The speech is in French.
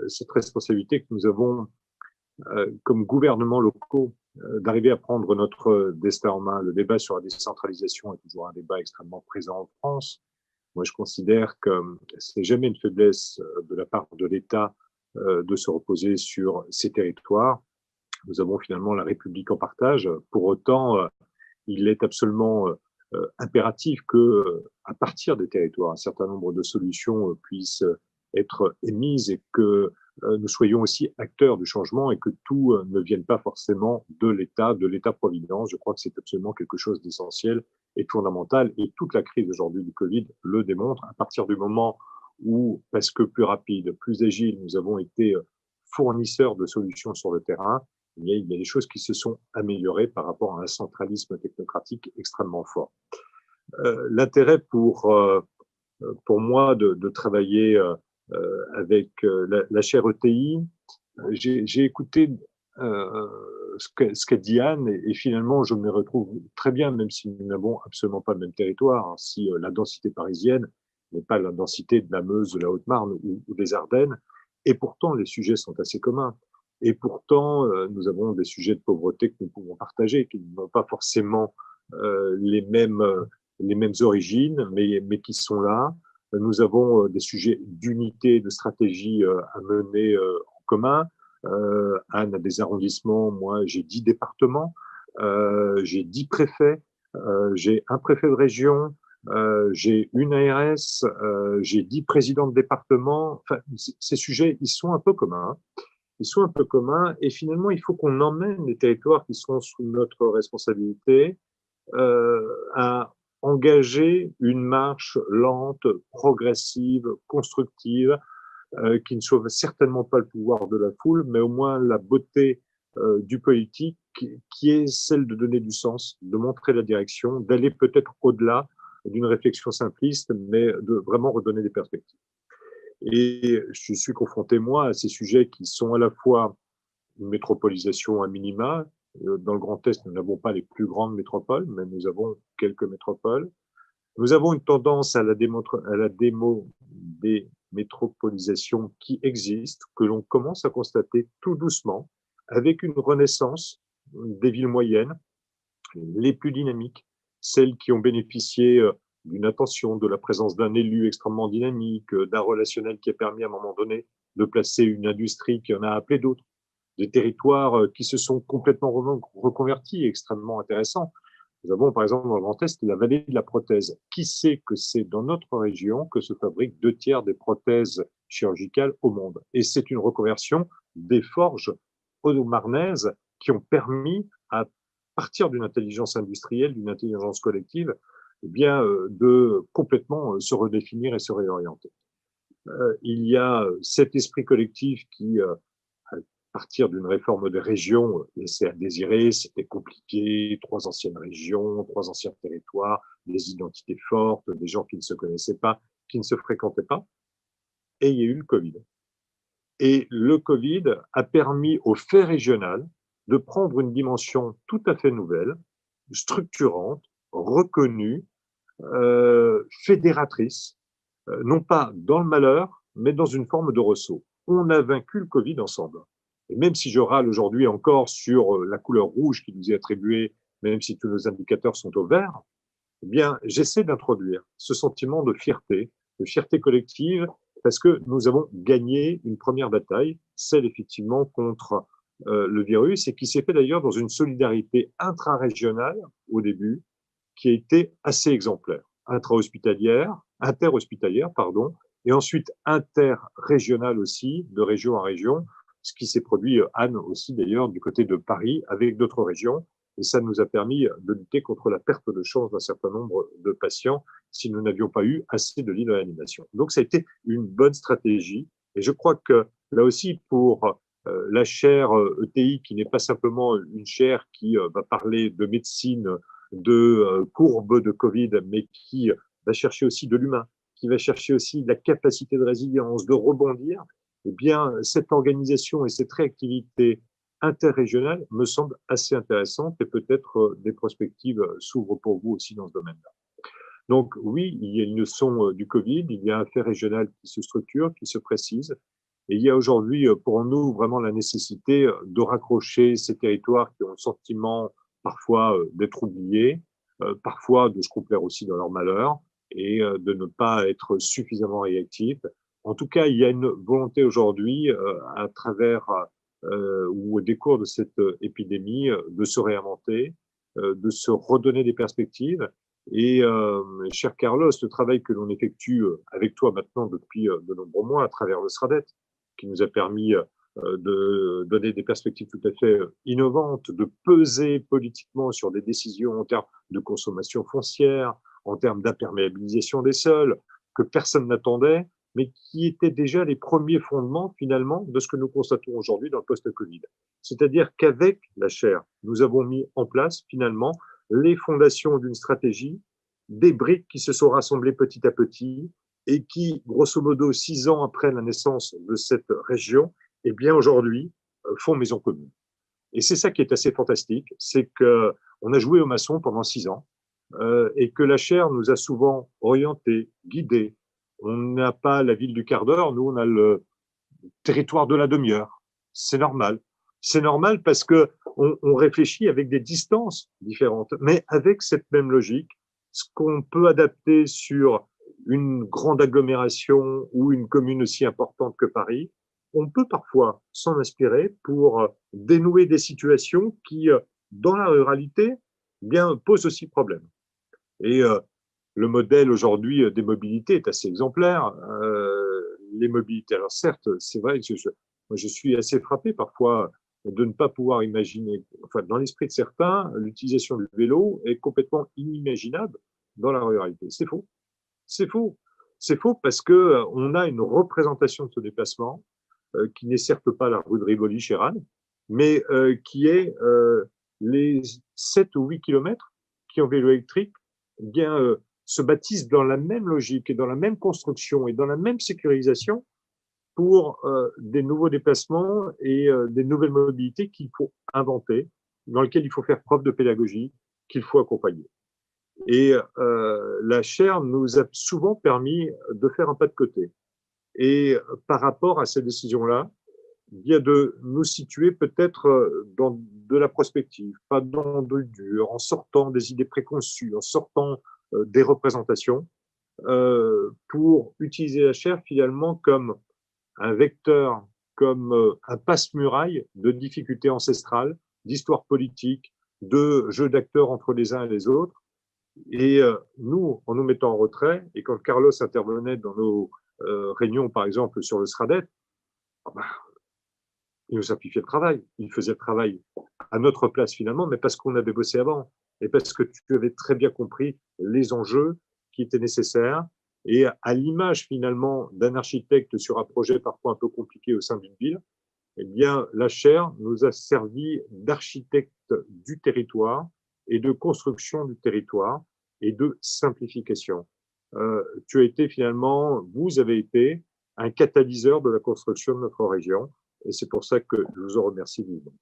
cette responsabilité que nous avons comme gouvernements locaux d'arriver à prendre notre destin en main. Le débat sur la décentralisation est toujours un débat extrêmement présent en France. Moi, je considère que c'est jamais une faiblesse de la part de l'État de se reposer sur ces territoires. Nous avons finalement la République en partage. Pour autant, il est absolument impératif que, à partir des territoires, un certain nombre de solutions puissent être émises et que nous soyons aussi acteurs du changement et que tout ne vienne pas forcément de l'État-providence. Je crois que c'est absolument quelque chose d'essentiel et de fondamental. Et toute la crise aujourd'hui du Covid le démontre. À partir du moment où, parce que plus rapide, plus agile, nous avons été fournisseurs de solutions sur le terrain, il y a des choses qui se sont améliorées par rapport à un centralisme technocratique extrêmement fort. L'intérêt pour moi de travailler avec la chaire ETI, j'ai écouté ce qu'a dit Anne et finalement je me retrouve très bien, même si nous n'avons absolument pas le même territoire, hein, si la densité parisienne n'est pas la densité de la Meuse, de la Haute-Marne ou des Ardennes, et pourtant les sujets sont assez communs. Et pourtant, nous avons des sujets de pauvreté que nous pouvons partager, qui n'ont pas forcément les mêmes origines, mais qui sont là. Nous avons des sujets d'unité, de stratégie à mener en commun. Anne a des arrondissements, moi j'ai 10 départements, j'ai 10 préfets, j'ai un préfet de région, j'ai une ARS, j'ai 10 présidents de département. Enfin, ces sujets, ils sont un peu communs. Ils sont un peu communs et finalement, il faut qu'on emmène les territoires qui sont sous notre responsabilité à engager une marche lente, progressive, constructive, qui ne sauve certainement pas le pouvoir de la foule, mais au moins la beauté du politique, qui est celle de donner du sens, de montrer la direction, d'aller peut-être au-delà d'une réflexion simpliste, mais de vraiment redonner des perspectives. Et je suis confronté, moi, à ces sujets qui sont à la fois une métropolisation à minima. Dans le Grand Est, nous n'avons pas les plus grandes métropoles, mais nous avons quelques métropoles. Nous avons une tendance à la démétropolisation qui existe, que l'on commence à constater tout doucement, avec une renaissance des villes moyennes, les plus dynamiques, celles qui ont bénéficié d'une attention, de la présence d'un élu extrêmement dynamique, d'un relationnel qui a permis à un moment donné de placer une industrie qui en a appelé d'autres, des territoires qui se sont complètement reconvertis, extrêmement intéressants. Nous avons par exemple dans le Grand Est la vallée de la prothèse. Qui sait que c'est dans notre région que se fabriquent 2 tiers des prothèses chirurgicales au monde? Et c'est une reconversion des forges haut-marnaises qui ont permis, à partir d'une intelligence industrielle, d'une intelligence collective, eh bien, de complètement se redéfinir et se réorienter. Il y a cet esprit collectif qui, à partir d'une réforme des régions, laissait à désirer, c'était compliqué, 3 anciennes régions, 3 anciens territoires, des identités fortes, des gens qui ne se connaissaient pas, qui ne se fréquentaient pas. Et il y a eu le Covid. Et le Covid a permis au fait régional de prendre une dimension tout à fait nouvelle, structurante, reconnue, fédératrice, non pas dans le malheur, mais dans une forme de ressaut. On a vaincu le Covid ensemble. Et même si je râle aujourd'hui encore sur la couleur rouge qui nous est attribuée, même si tous nos indicateurs sont au vert, eh bien, j'essaie d'introduire ce sentiment de fierté collective, parce que nous avons gagné une première bataille, celle effectivement contre le virus, et qui s'est fait d'ailleurs dans une solidarité intra-régionale au début, qui a été assez exemplaire, interhospitalière, pardon, et ensuite interrégionale aussi, de région à région, ce qui s'est produit, Anne aussi d'ailleurs, du côté de Paris, avec d'autres régions, et ça nous a permis de lutter contre la perte de chance d'un certain nombre de patients si nous n'avions pas eu assez de lits de réanimation. Donc ça a été une bonne stratégie, et je crois que là aussi, pour la chaire ETI, qui n'est pas simplement une chaire qui va parler de médecine, de courbe de Covid, mais qui va chercher aussi de l'humain, qui va chercher aussi de la capacité de résilience, de rebondir, eh bien, cette organisation et cette réactivité interrégionale me semble assez intéressante et peut-être des perspectives s'ouvrent pour vous aussi dans ce domaine-là. Donc oui, il y a une leçon du Covid, il y a un fait régional qui se structure, qui se précise, Et il y a aujourd'hui pour nous vraiment la nécessité de raccrocher ces territoires qui ont le sentiment parfois d'être oubliés, parfois de se complaire aussi dans leur malheur et de ne pas être suffisamment réactifs. En tout cas, il y a une volonté aujourd'hui, à travers ou au décours de cette épidémie, de se réinventer, de se redonner des perspectives. Et cher Carlos, le travail que l'on effectue avec toi maintenant depuis de nombreux mois à travers le SRADET, qui nous a permis de donner des perspectives tout à fait innovantes, de peser politiquement sur des décisions en termes de consommation foncière, en termes d'imperméabilisation des sols, que personne n'attendait, mais qui étaient déjà les premiers fondements finalement de ce que nous constatons aujourd'hui dans le post-Covid. C'est-à-dire qu'avec la chaire, nous avons mis en place finalement les fondations d'une stratégie, des briques qui se sont rassemblées petit à petit et qui, grosso modo, 6 ans après la naissance de cette région, eh bien aujourd'hui, font maison commune. Et c'est ça qui est assez fantastique, c'est qu'on a joué au maçon pendant 6 ans et que la chaire nous a souvent orientés, guidés. On n'a pas la ville du quart d'heure, nous on a le territoire de la demi-heure. C'est normal. C'est normal parce que on réfléchit avec des distances différentes, mais avec cette même logique, ce qu'on peut adapter sur une grande agglomération ou une commune aussi importante que Paris, on peut parfois s'en inspirer pour dénouer des situations qui, dans la ruralité, bien, posent aussi problème. Et le modèle aujourd'hui des mobilités est assez exemplaire. Les mobilités, alors certes, c'est vrai que moi, je suis assez frappé parfois de ne pas pouvoir imaginer, enfin, dans l'esprit de certains, l'utilisation du vélo est complètement inimaginable dans la ruralité. C'est faux. C'est faux. C'est faux parce que on a une représentation de ce déplacement qui n'est certes pas la rue de Rivoli chez Rennes, mais qui est les 7 ou 8 kilomètres qui en vélo électrique eh bien, se bâtissent dans la même logique et dans la même construction et dans la même sécurisation pour des nouveaux déplacements et des nouvelles mobilités qu'il faut inventer, dans lesquelles il faut faire preuve de pédagogie, qu'il faut accompagner. Et la chaire nous a souvent permis de faire un pas de côté. Et par rapport à ces décisions-là, bien de nous situer peut-être dans de la prospective, pas dans le dur, en sortant des idées préconçues, en sortant des représentations, pour utiliser la chaire finalement comme un vecteur, comme un passe-muraille de difficultés ancestrales, d'histoire politique, de jeux d'acteurs entre les uns et les autres. Et nous, en nous mettant en retrait, et quand Carlos intervenait dans nos réunions, par exemple, sur le SRADET, il nous simplifiait le travail. Il faisait le travail à notre place finalement, mais parce qu'on avait bossé avant et parce que tu avais très bien compris les enjeux qui étaient nécessaires. Et à l'image finalement d'un architecte sur un projet parfois un peu compliqué au sein d'une ville, eh bien, la chaire nous a servi d'architecte du territoire et de construction du territoire et de simplification. Tu as été finalement, vous avez été un catalyseur de la construction de notre région et c'est pour ça que je vous en remercie vivement.